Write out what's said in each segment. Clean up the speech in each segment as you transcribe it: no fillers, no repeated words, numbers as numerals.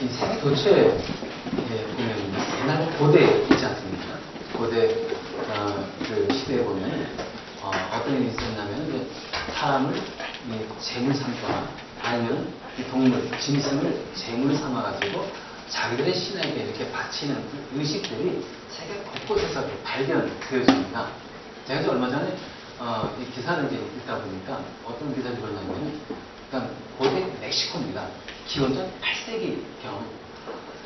이 세계 도처에 보면 옛날 고대 있지 않습니까? 고대 그 시대에 보면 어떤 일이 있었냐면 이제 사람을 재물 삼거나 아니면 동물, 짐승을 재물 삼아가지고 자기들의 신에게 이렇게 바치는 그 의식들이 세계 곳곳에서 발견되어집니다. 제가 이제 얼마 전에 이 기사를 이제 읽다 보니까 어떤 기사를 읽었냐면 그러니까 고대 멕시코입니다. 기원전 8세기경.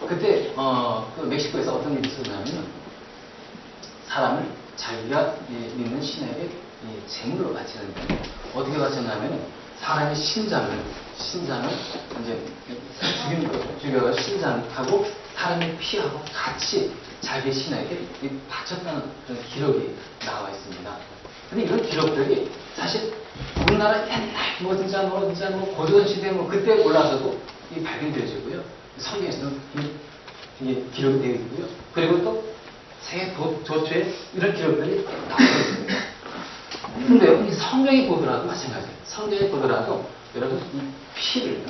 그때 그 멕시코에서 어떤 일이 있었냐면 사람을 자기가 믿는 신에게 제물로 바치는데 어떻게 바쳤냐면 사람의 신장을 이제 죽여서 신장하고 사람의 피하고 같이 자기 신에게 바쳤다는 그런 기록이 나와 있습니다. 근데 이런 기록들이 사실 우리나라 옛날 뭐든지 고조선시대 그때 올라서도 발견되어지고요. 성경에서는 이게 기록이 되어 있고요. 그리고 또 세계 도처에 이런 기록들이 나와 있습니다. 근데 이 성경에 보더라도 마찬가지예요. 성경에 보더라도 여러분 이 피를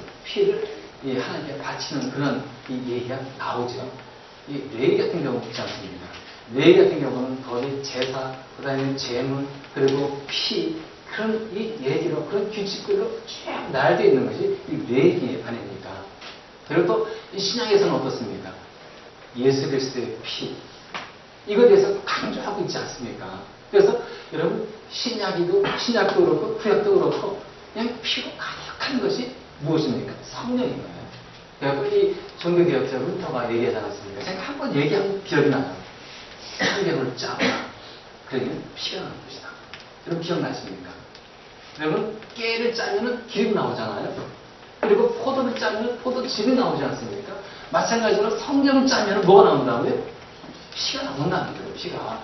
하나님께 바치는 그런 얘기가 나오죠. 이 레위 같은 경우 있지 않습니까? 레위 같은 경우는 거기 제사, 그 다음에 제물, 그리고 피, 그런 이 얘기로, 그런 규칙들로 쭉 나열되어 있는 것이 이 레위 아닙니까? 그리고 또 이 신약에서는 어떻습니까? 예수 그리스도의 피. 이거에 대해서 강조하고 있지 않습니까? 그래서 여러분 신약도 그렇고 구약도 그렇고 그냥 피로 가득한 것이 무엇입니까? 성령인 거예요. 그래서 이 종교개혁자 루터가 얘기하지 않았습니까? 제가 한번 얘기한 기억이 나요. 성경을 짜거나 그러면 피가 나는 것이다. 여러분 기억나십니까? 여러분 깨를 짜면은 기름이 나오잖아요. 그리고 포도를 짜면 포도즙이 나오지 않습니까? 마찬가지로 성경을 짜면 뭐가 나온다고요? 피가 나온다는 거예요. 피가.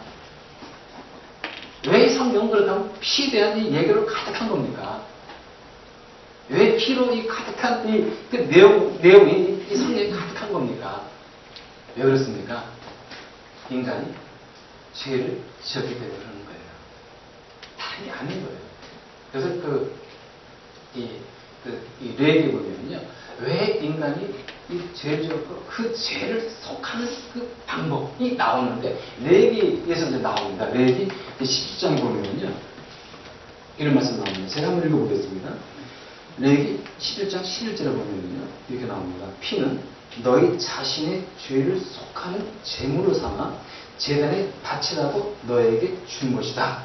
왜 성경을 그렇게 하면 피에 대한 이 얘기로 가득한 겁니까? 왜 피로 이 가득한 그 내용이 이 성경에 가득한 겁니까? 왜 그렇습니까? 인간이 죄를 지었기 때문에 그러는 거예요. 다른 게 아닌 거예요. 그래서 이 레위기에 보면요. 왜 인간이 이 죄를 지었고 그 죄를 속하는 그 방법이 나오는데 레위기에서 이제 나옵니다. 레위기 17장에 보면요. 이런 말씀 나옵니다. 제가 한번 읽어보겠습니다. 레위기 11장 11절에 보면요. 이렇게 나옵니다. 피는 너희 자신의 죄를 속하는 제물로 삼아 제단에 바치라고 너에게 준 것이다.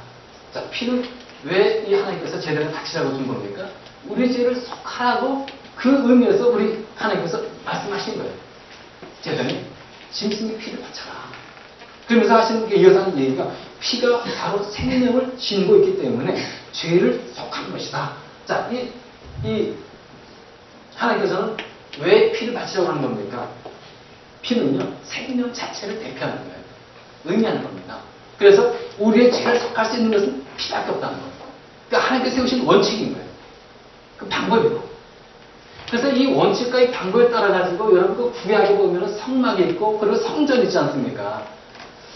자, 피는 왜 이 하나님께서 제단에 바치라고 준 겁니까? 우리 죄를 속하라고 그 의미에서 우리 하나님께서 말씀하신 거예요. 제단에 짐승의 피를 바쳐라. 그러면서 하시는 게 이어서 하는 얘기가 피가 바로 생명을 지니고 있기 때문에 죄를 속한 것이다. 자, 이 하나님께서는 왜 피를 바치라고 하는 겁니까? 피는요, 생명 자체를 대표하는 거예요. 의미하는 겁니다. 그래서 우리의 죄를 속할 수 있는 것은 피밖에 없다는 거예요. 그러니까 하나님께서 세우신 원칙인 거예요. 그 방법이고. 그래서 이 원칙과 이 방법에 따라가지고 여러분 그 구약에 보면 성막이 있고 그리고 성전이 있지 않습니까?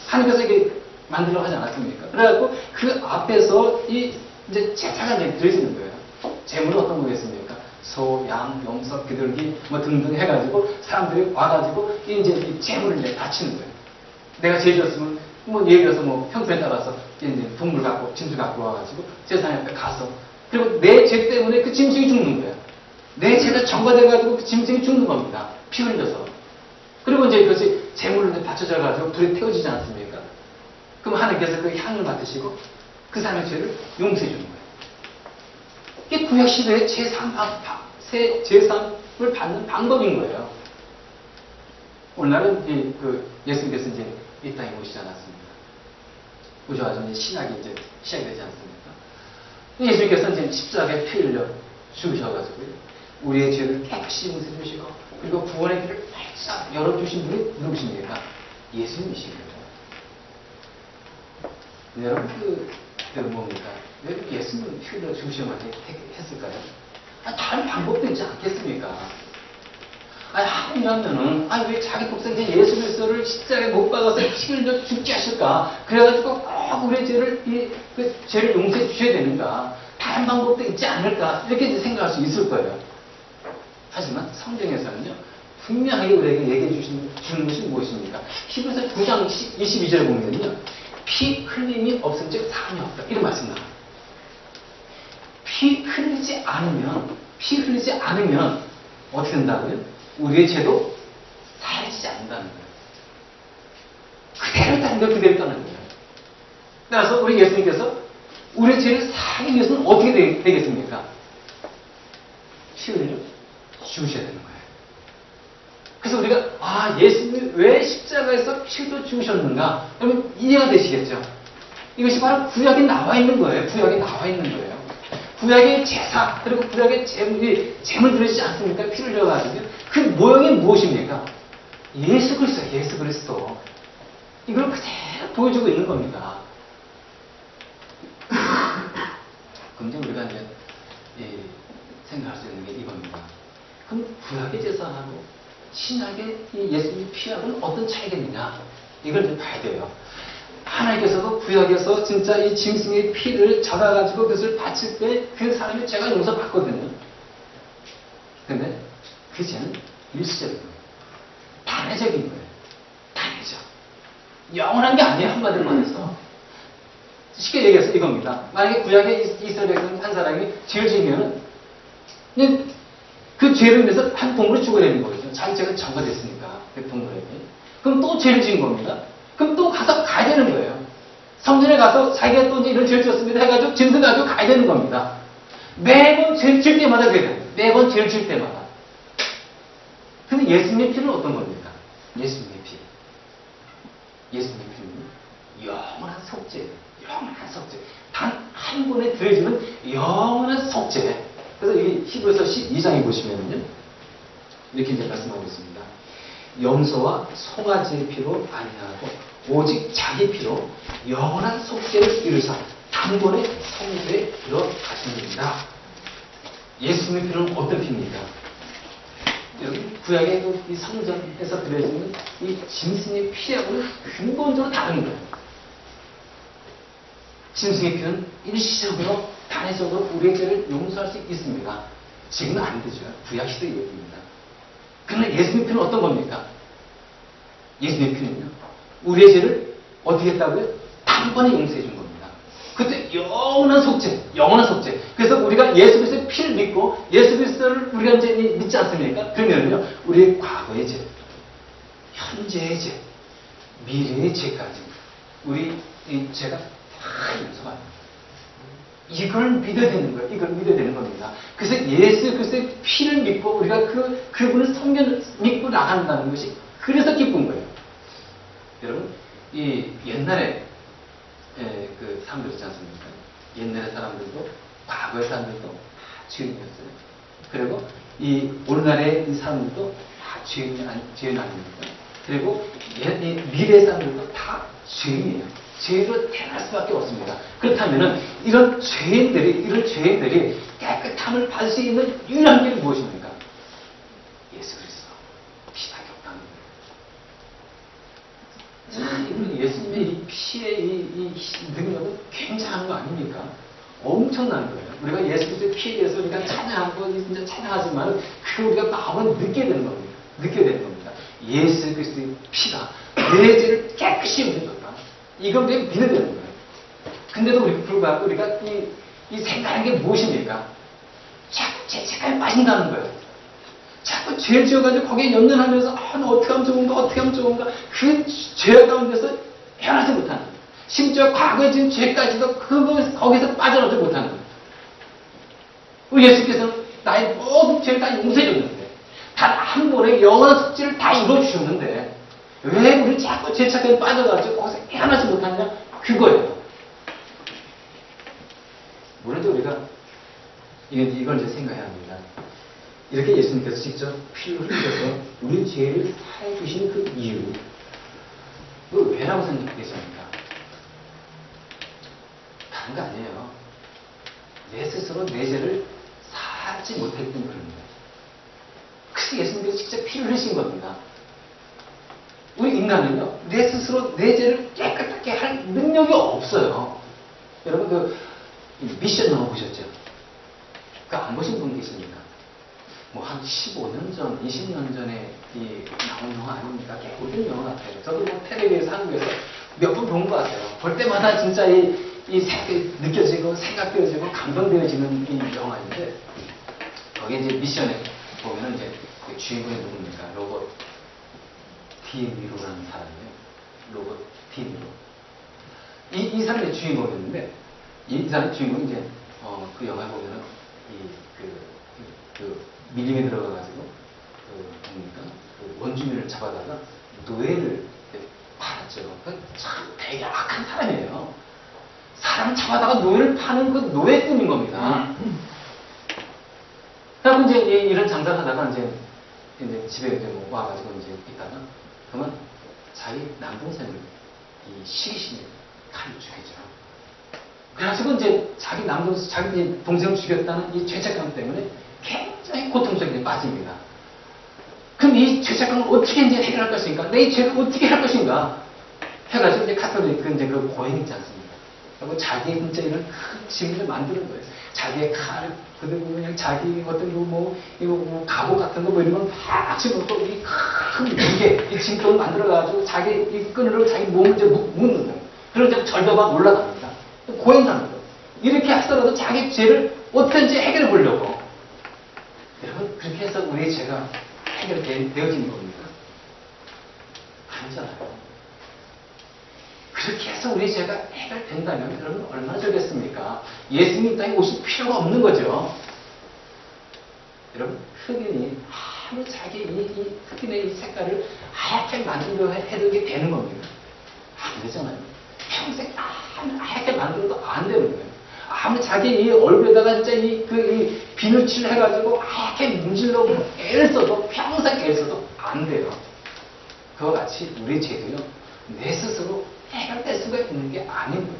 하나님께서 이게 만들려고 하지 않았습니까? 그래갖고 그 앞에서 이제 제사가 이제 드려지는 거예요. 제물은 어떤 거겠습니까? 소, 양, 용석, 비둘기 뭐 등등 해가지고 사람들이 와가지고 이제 이 제물을 이제 바치는 거예요. 내가 죄 지었으면 뭐 예를 들어서 뭐 형편에 따라서 이제 동물 갖고 짐승 갖고 와가지고 제사장 앞에 가서 그리고 내 죄 때문에 그 짐승이 죽는 거예요. 내 죄가 전가돼가지고 그 짐승이 죽는 겁니다. 피 흘려서. 그리고 이제 그것이 제물로 바쳐져가지고 불에 태워지지 않습니까? 그럼 하나님께서 그 향을 맡으시고 그 사람의 죄를 용서해 주는 거예요. 이게 구약시대의 제사를 받는 방법인 거예요. 오늘날은 예수님께서 이제 이 땅에 오시지 않았습니까? 오셔가지고 이제 신학이 이제 시작이 되지 않습니까? 예수님께서 이제 십자가에 피 흘려 죽으셔가지고 우리의 죄를 깨끗이 용서해 주시고 그리고 구원의 길을 활짝 열어주신 분이 누구십니까? 예수님이신 거죠. 여러분 그때는 뭡니까? 왜 예수님은 피 흘려 죽으셔야만 했을까요? 다른 방법도 있지 않겠습니까? 하느냐면은 왜 자기 독생자 예수 그리스도를 십자가에 못 박아서 피 흘려 죽게 하실까? 그래가지고 꼭 우리의 죄를 용서해 주셔야 되는가? 다른 방법도 있지 않을까? 이렇게 생각할 수 있을 거예요. 하지만 성경에서는요, 분명하게 우리에게 얘기해 주는 것이 무엇입니까? 히브리서 9장 22절에 보면요. 피 흘림이 없은 즉 사함이 없다. 이런 말씀 나와요. 피 흘리지 않으면 어떻게 된다고요? 우리의 죄도 사라지지 않는다는 거예요. 그대로 있다는 거예요. 그대로 있다는 거예요. 따라서 우리 예수님께서 우리의 죄를 사하기 위해서는 어떻게 되겠습니까? 피 흘려 죽으셔야 되는 거예요. 그래서 우리가 예수님이 왜 십자가에서 피도 죽으셨는가? 그러면 이해가 되시겠죠? 이것이 바로 구약에 나와 있는 거예요. 구약에 나와 있는 거예요. 구약의 제사 그리고 구약의 제물 들으시지 않습니까? 피를 흘려가지고 그 모형이 무엇입니까? 예수 그리스도, 예수 그리스도. 이걸 그대로 보여주고 있는 겁니다. 그럼 이제 우리가 이제 생각할 수 있는 게 이겁니다. 그럼 구약의 제사하고 신약의 이 예수님의 피하고는 어떤 차이겠느냐? 이걸 좀 봐야 돼요. 하나님께서도 구약에서 진짜 이 짐승의 피를 잡아가지고 그것을 바칠 때 그 사람의 죄가 용서받거든요. 근데 그 죄는 일시적인 거예요. 단회적인 거예요. 단회적. 영원한 게 아니에요. 한마디로 말해서. 쉽게 얘기해서 이겁니다. 만약에 구약에 이스라엘 백성 한 사람이 죄를 지으면 그 죄를 인해서 한 동물을 죽어야 되는 거죠. 자기 죄가 전가됐으니까 그 동물에게. 그럼 또 죄를 지은 겁니다. 그럼 또 가야 되는 거예요. 성전에 가서 자기가 또 이제 이런 죄를 지었습니다 해가지고 짐승 가지고 가야 되는 겁니다. 매번 죄를 질 때마다 그래야 돼요. 매번 죄를 질 때마다. 근데 예수님의 피는 어떤 겁니까? 예수님의 피. 예수님의 피는 영원한 속죄. 영원한 속죄. 단 한 번에 들어지는 영원한 속죄. 그래서 이 히브리서 12장에 보시면요. 이렇게 이제 말씀하고 있습니다. 염소와 송아지의 피로 아니하고 오직 자기 피로 영원한 속죄를 이루사 단번에 성소에 들어가십니다. 예수님의 피는 어떤 피입니까? 여기 구약의 이 성전에서 드려지는 이 짐승의 피하고는 근본적으로 다른 거예요. 짐승의 피는 일시적으로 단회적으로 우리의 죄를 용서할 수 있습니다. 지금은 안 되죠. 구약 시대의 얘기입니다. 그러나 예수님의 피는 어떤 겁니까? 예수님의 피는요. 우리의 죄를 어떻게 했다고요? 단번에 용서해 준 겁니다. 그때 영원한 속죄, 영원한 속죄. 그래서 우리가 예수 그리스도의 피를 믿고 예수 그리스도를 우리가 이제 믿지 않습니까? 그러면요, 우리의 과거의 죄, 현재의 죄, 미래의 죄까지 우리 이 죄가 다 용서가 됩니다. 이걸 믿어야 되는 거예요. 이걸 믿어야 되는 겁니다. 그래서 예수 그리스도의 피를 믿고 우리가 그분을 믿고 나간다는 것이 그래서 기쁜 거예요. 여러분, 이 옛날에 그 사람들 있지 않습니까? 옛날의 사람들도 과거의 사람들도 다 죄인이었어요. 그리고 이 오늘날의 이 사람들도 다 죄인 아닙니까? 그리고 미래의 사람들도 다 죄인이에요. 죄로 태어날 수밖에 없습니다. 그렇다면은 이런 죄인들이 깨끗함을 받을 수 있는 유일한 길이 무엇입니까? 예수 그리스도 피밖에 없다는 거예요. 자, 이분 예수님의 이 피의 이 능력은 굉장한 거 아닙니까? 엄청난 거예요. 우리가 예수 그리스도의 피에 대해서 우리가 찬양하고 진짜 찬양하지만 그걸 우리가 마음을 느껴야 되는 겁니다. 느껴야 되는 겁니다. 예수 그리스도의 피가 내 죄를 깨끗이 옮겨줬다. 이걸 우리가 믿어야 되는 거예요. 근데도 불구하고 우리가 이 생각하는 게 무엇입니까? 자꾸 제 책에 빠진다는 거예요. 자꾸 죄를 지어가지고 거기에 연연하면서 나 어떻게 하면 좋은가 그 죄 가운데서 헤어나지 못하는 거예요. 심지어 과거에 지은 죄까지도 거기서 빠져나오지 못하는 거예요. 우리 예수께서는 나의 모든 죄를 다 용서해 줬는데 단 한 번에 영원한 속죄를 다 이루어주셨는데 왜 우리 자꾸 죄 착각에 빠져가지고 거기서 헤어나지 못하냐? 그거예요. 물론 우리가 이걸 이제 생각해야 합니다. 이렇게 예수님께서 직접 피를 흘리셔서 우리 죄를 사해 주신 그 이유, 그걸 왜라고 생각하겠습니까? 다른 거 아니에요. 내 스스로 내 죄를 사하지 못했기 때문입니다. 그래서 예수님께서 직접 피를 흘리신 겁니다. 우리 인간은요, 내 스스로 내 죄를 깨끗하게 할 능력이 없어요. 여러분, 미션 영화 보셨죠? 그거 안 보신 분 계십니까? 뭐 한 15년 전, 20년 전에 나온 영화 아닙니까? 꽤 오래된 영화 같아요. 저도 뭐 텔레비에서 한국에서 몇 번 본 것 같아요. 볼 때마다 진짜 이 느껴지고 생각되어지고 감동되어지는 이 영화인데, 거기에 이제 미션에 보면은 이제 그 주인공이 누굽니까? 로봇 디니로라는 사람이에요. 로봇 디니로. 이 사람이 주인공이었는데, 이 사람의 주인공이 이제 그 영화에 보면은 밀림에 들어가가지고 그 원주민을 잡아다가 노예를 팔았죠. 참 되게 악한 사람이에요. 사람 잡아다가 노예를 파는 그 노예꾼인 겁니다. 그래서 이제 이런 장사를 하다가 이제 집에 이제 뭐 와가지고 이제 있다가 그러면 자기 남동생을 이 시기심에 칼로 죽이죠. 그래가지고 이제 자기 동생을 죽였다는 이 죄책감 때문에 굉장히 고통스럽게 빠집니다. 그럼 이 죄책감을 어떻게 이제 해결할 것인가? 내 죄를 어떻게 할 것인가? 해가지고 이제 카톨릭 그 고행 있지 않습니까? 그리고 자기의 진짜 이런 큰 짐을 만드는 거예요. 자기의 칼, 그리고 그냥 자기 어떤 이거 갑옷 같은 거 뭐 이런 건 다 집어서 이 큰 무게, 이 짐돌을 만들어가지고 자기 이 끈으로 자기 몸을 이제 묶는 거예요. 그리고 이제 절벽만 올라갑니다. 고행하는 거예요. 이렇게 하더라도 자기 죄를 어떻게든지 해결해 보려고. 여러분, 그렇게 해서 우리의 죄가 해결되어지는 겁니까? 아니잖아요. 그렇게 해서 우리의 죄가 해결된다면 여러분 얼마나 좋겠습니까? 예수님이 이 땅에 오실 필요가 없는 거죠. 여러분, 흑인이 아무리 자기 이 흑인의 이 색깔을 하얗게 만들려 해도 이게 되는 겁니까? 안 되잖아요. 평생 하얗게 만들어도 안 되는 거예요. 아무리 자기 이 얼굴에다가 진짜 이 비누칠 해가지고 하얗게 문질러고 애를 써도 평생 애를 써도 안 돼요. 그와 같이 우리 죄도요, 내 스스로 해결될 수가 있는 게 아닌 거예요.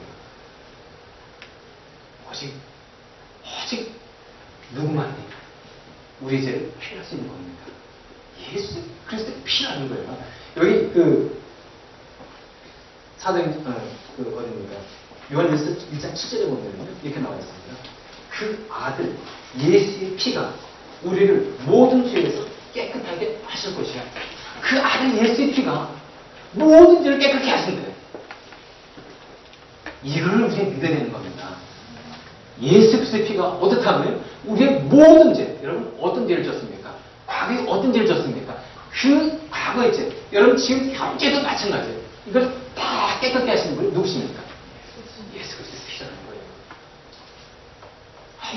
오직 누구만이 우리 죄를 해결할 수 있는 겁니다. 예수 그리스도의 피라는 거예요. 여기 어딥니까? 요한일서 1장 7절에 보면 이렇게 나와 있습니다. 그 아들 예수의 피가 우리를 모든 죄에서 깨끗하게 하실 것이야. 그 아들 예수의 피가 모든 죄를 깨끗하게 하신대요. 이걸 우리가 믿어야 되는 겁니다. 예수 그리스도의 피가 어떻다고요? 우리의 모든 죄. 여러분 어떤 죄를 졌습니까? 과거에 어떤 죄를 졌습니까? 그 과거의 죄. 여러분 지금 현재도 마찬가지예요. 이걸 다 깨끗하게 하시는 분이 누구십니까? 예수 그리스도의 피라는 거예요.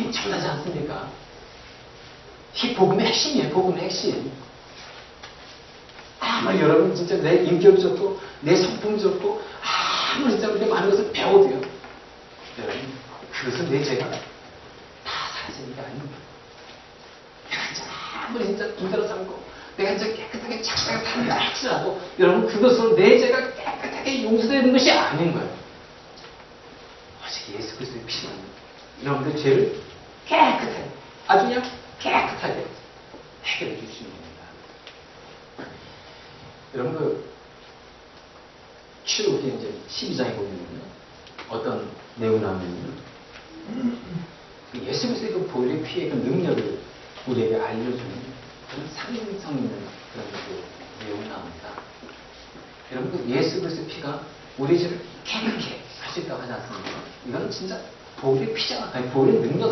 엄청나지 않습니까? 이 복음의 핵심이에요. 복음의 핵심. 아무리 여러분 진짜 내 인격 좋고 내 성품 좋고 아무리 진짜 우리가 많은 것을 배워도요, 여러분 그것은 내 죄가 다 사라지는 게 아닙니다. 내가 진짜 아무리 진짜 부자로 살고 내가 진짜 깨끗하게 착하게 산다 할지라도 여러분 그것으로 내 죄가 깨끗하게 용서되는 것이 아닌 거예요. 오직 예수 그리스도의 피만 여러분들 죄를 깨끗하게, 아주 그냥 깨끗하게 해결해 주시는 겁니다. 여러분 출애굽기 이제 12장에 보면요, 어떤 내용이 나오면요, 예수 그리스도의 그 보혈의 피의 그 능력을 우리에게 알려주는 그런 상징성 있는 그런 그 내용이 나옵니다. 여러분 그 예수 그리스도의 피가 우리 죄를 깨끗게 할 수 있다고 하지 않습니까? 이건 진짜 보혈의 피잖아. 아니 보혈의 능력